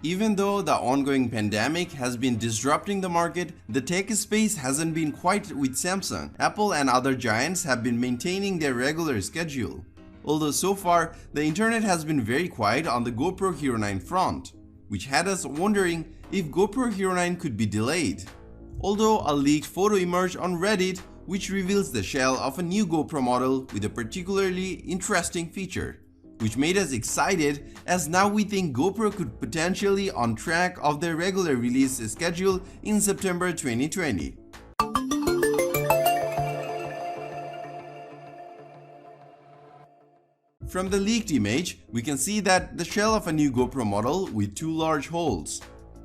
Even though the ongoing pandemic has been disrupting the market, the tech space hasn't been quiet with Samsung. Apple and other giants have been maintaining their regular schedule. Although so far, the internet has been very quiet on the GoPro Hero 9 front, which had us wondering if GoPro Hero 9 could be delayed. Although a leaked photo emerged on Reddit which reveals the shell of a new GoPro model with a particularly interesting feature, which made us excited as now we think GoPro could potentially on track of their regular release schedule in September 2020. From the leaked image, we can see that the shell of a new GoPro model with two large holes.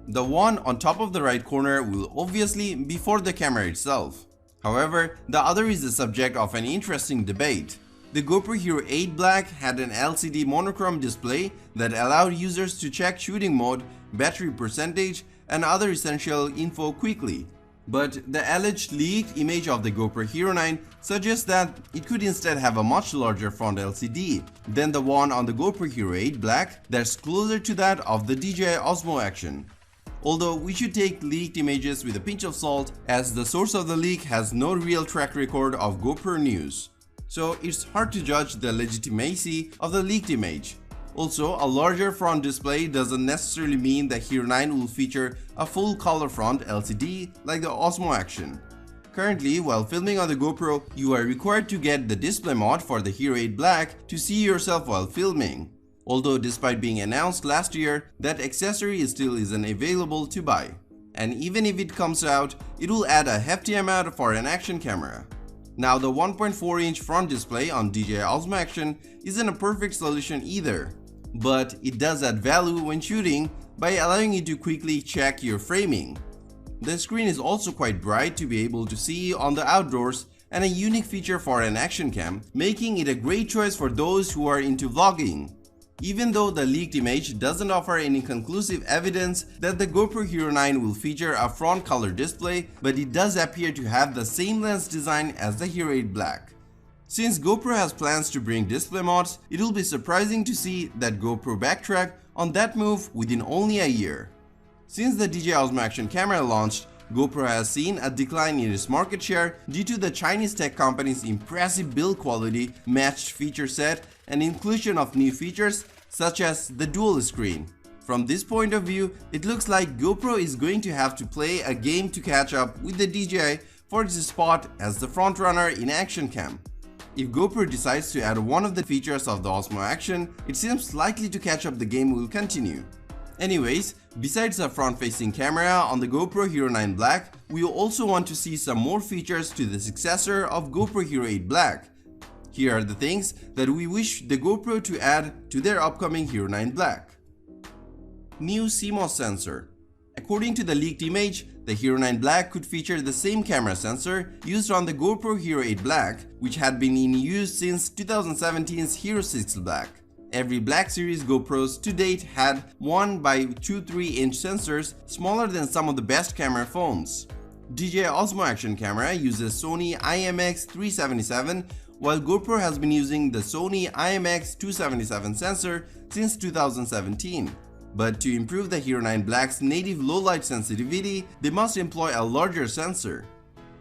The one on top of the right corner will obviously be for the camera itself. However, the other is the subject of an interesting debate. The GoPro Hero 8 Black had an LCD monochrome display that allowed users to check shooting mode, battery percentage, and other essential info quickly. But the alleged leaked image of the GoPro Hero 9 suggests that it could instead have a much larger front LCD than the one on the GoPro Hero 8 Black that's closer to that of the DJI Osmo Action. Although we should take leaked images with a pinch of salt as the source of the leak has no real track record of GoPro news. So it's hard to judge the legitimacy of the leaked image. Also, a larger front display doesn't necessarily mean the Hero 9 will feature a full color front LCD like the Osmo Action. Currently, while filming on the GoPro, you are required to get the display mod for the Hero 8 Black to see yourself while filming. Although despite being announced last year, that accessory still isn't available to buy. And even if it comes out, it will add a hefty amount for an action camera. Now the 1.4-inch front display on DJI Osmo Action isn't a perfect solution either, but it does add value when shooting by allowing you to quickly check your framing. The screen is also quite bright to be able to see on the outdoors and a unique feature for an action cam, making it a great choice for those who are into vlogging. Even though the leaked image doesn't offer any conclusive evidence that the GoPro Hero 9 will feature a front color display, but it does appear to have the same lens design as the Hero 8 Black. Since GoPro has plans to bring display mods, it will be surprising to see that GoPro backtrack on that move within only a year. Since the DJI Osmo Action camera launched, GoPro has seen a decline in its market share due to the Chinese tech company's impressive build quality, matched feature set, and inclusion of new features such as the dual screen. From this point of view, it looks like GoPro is going to have to play a game to catch up with the DJI for its spot as the frontrunner in action cam. If GoPro decides to add one of the features of the Osmo Action, it seems likely to catch up the game will continue. Anyways, besides a front-facing camera on the GoPro Hero 9 Black, we also want to see some more features to the successor of GoPro Hero 8 Black. Here are the things that we wish the GoPro to add to their upcoming Hero 9 Black. New CMOS sensor. According to the leaked image, the Hero 9 Black could feature the same camera sensor used on the GoPro Hero 8 Black, which had been in use since 2017's Hero 6 Black. Every Black Series GoPros to date had 1x23-inch sensors smaller than some of the best camera phones. DJI Osmo Action camera uses Sony IMX377, while GoPro has been using the Sony IMX277 sensor since 2017. But to improve the Hero 9 Black's native low light sensitivity, they must employ a larger sensor.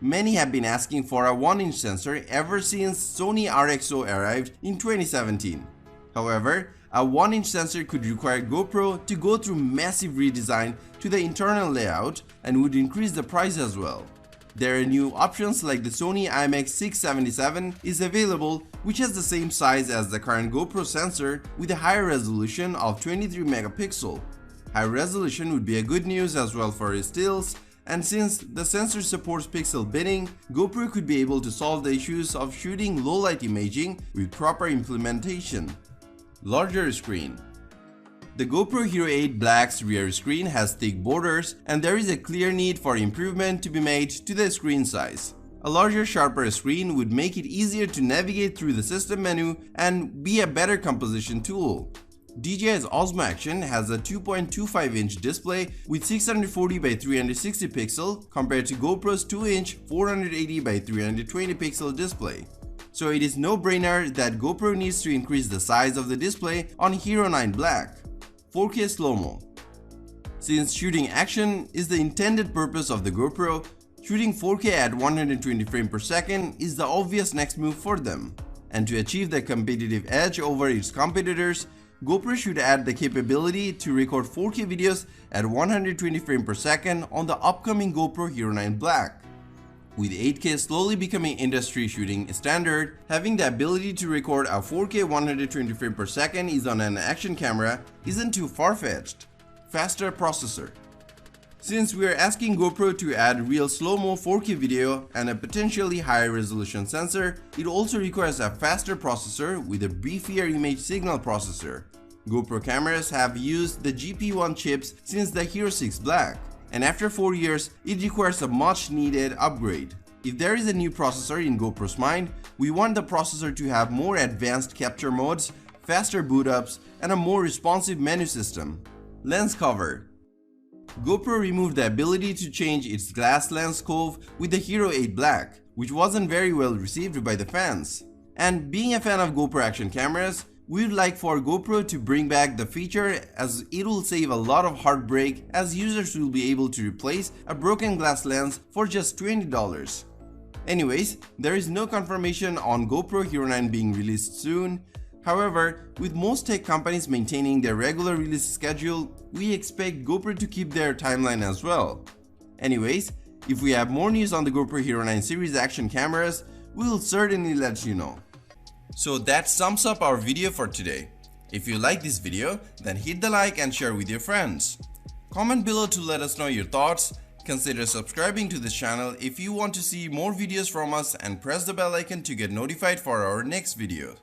Many have been asking for a 1-inch sensor ever since Sony RXO arrived in 2017. However, a 1-inch sensor could require GoPro to go through massive redesign to the internal layout and would increase the price as well. There are new options like the Sony IMX677 is available, which has the same size as the current GoPro sensor with a higher resolution of 23 megapixel. High resolution would be a good news as well for stills, and since the sensor supports pixel binning, GoPro could be able to solve the issues of shooting low light imaging with proper implementation. Larger screen. The GoPro Hero 8 Black's rear screen has thick borders and there is a clear need for improvement to be made to the screen size. A larger, sharper screen would make it easier to navigate through the system menu and be a better composition tool. DJI's Osmo Action has a 2.25-inch display with 640 by 360 pixel compared to GoPro's 2-inch 480 by 320 pixel display. So it is no-brainer that GoPro needs to increase the size of the display on Hero 9 Black. 4K slow-mo. Since shooting action is the intended purpose of the GoPro, shooting 4K at 120 frames per second is the obvious next move for them. And to achieve the competitive edge over its competitors, GoPro should add the capability to record 4K videos at 120 frames per second on the upcoming GoPro Hero 9 Black. With 8K slowly becoming industry shooting standard, having the ability to record a 4K 120 frames per second is on an action camera isn't too far-fetched. Faster processor. Since we are asking GoPro to add real slow-mo 4K video and a potentially higher resolution sensor, it also requires a faster processor with a beefier image signal processor. GoPro cameras have used the GP1 chips since the Hero 6 Black, and after 4 years, it requires a much needed upgrade. If there is a new processor in GoPro's mind, we want the processor to have more advanced capture modes, faster boot ups, and a more responsive menu system. Lens cover. GoPro removed the ability to change its glass lens cove with the Hero 8 Black, which wasn't very well received by the fans. And being a fan of GoPro action cameras, we would like for GoPro to bring back the feature, as it will save a lot of heartbreak, as users will be able to replace a broken glass lens for just $20. Anyways, there is no confirmation on GoPro Hero 9 being released soon. However, with most tech companies maintaining their regular release schedule, we expect GoPro to keep their timeline as well. Anyways, if we have more news on the GoPro Hero 9 series action cameras, we will certainly let you know. So that sums up our video for today. If you like this video, then hit the like and share with your friends. Comment below to let us know your thoughts. Consider subscribing to this channel if you want to see more videos from us, and press the bell icon to get notified for our next video.